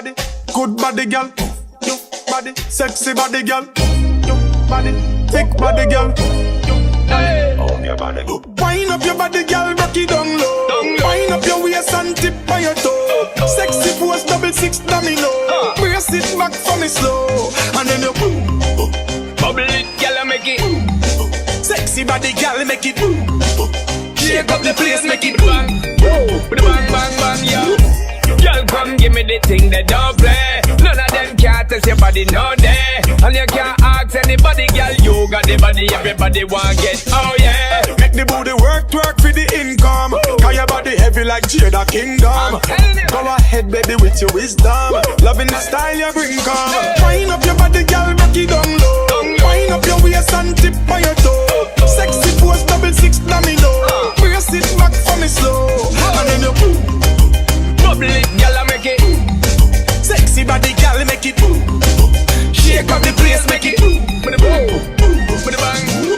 body, good body, girl. You body, sexy body, girl. You body, thick body, girl. Oh, your body. Wind up your body, girl, rock it down low. Wind up your waist and tip on your toe. Sexy pose, 6 domino. Brace it back for me slow, and then you bubble it, girl, make it. Sexy body, girl, make it. Shake up the place, make it bang, bang, bang, bang, yeah. Girl, come give me the thing that don't play. None of them can't test your body, no day. And you can't ask anybody, girl. You got the body, everybody want get. Oh yeah. Make the booty work for the income. Cause your body heavy like Jada Kingdom. Go ahead, baby, with your wisdom. Loving the style you bring, come. Wind up your body, girl, rock it down low. Wind up your waist and tip on your toe. Sexy pose, 6 domino. Brace it back for me slow, and then you bubble it, girl, make it. Sexy body, girl, make it. Shake up the place, make it.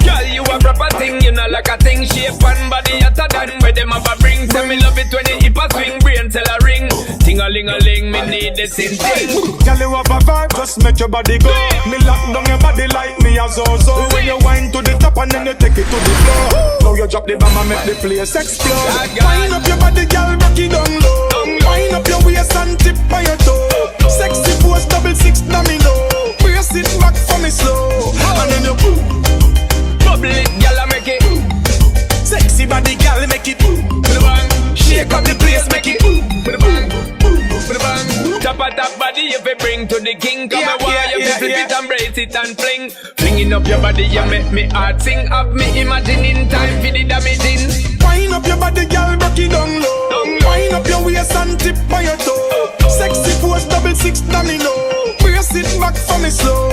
Girl, you a proper thing, you know like a thing. Shape and body hotter than where them have a bring. Tell me love it when you hip a swing, brain tell a ring. Ting-a-ling-a-ling, me need the same thing. Girl, you have a vibe, just make your body go. Me lock down your body like me a zo-zo. When you wind to the top and then you take it to the floor. Now you drop the bomb and make the place explode. Wind up your body, girl, rock it down low. Wind up your waist and tip on your toe. Sexy pose, 6 domino. Brace it back for me slow, and then you bubble it, girl, make it. Sexy body, girl, make it. Shake up the place, make it. Top of that body if you bring to the king. Come and wire you flip it and brace it and fling. Flinging up your body, you make me heart sing. Have me imagining time for the damaging. Wind up your body, girl, rock it down low. Wind up your waist and tip on your toe. Sexy pose, 6 domino. Brace it back for me slow,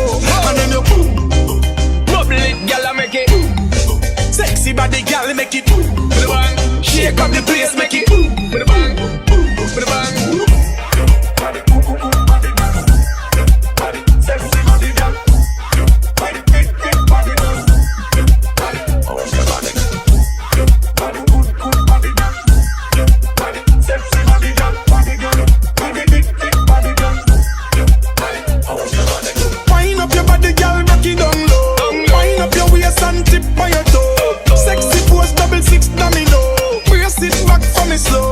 and then you bubble it, girl, make it. Sexy body, girl, make it. Shake up the place, make it. Wind up your body, girl, rock it down low. Wind up your waist and tip on your toe. Sexy pose, 6 domino. Brace it back for me slow.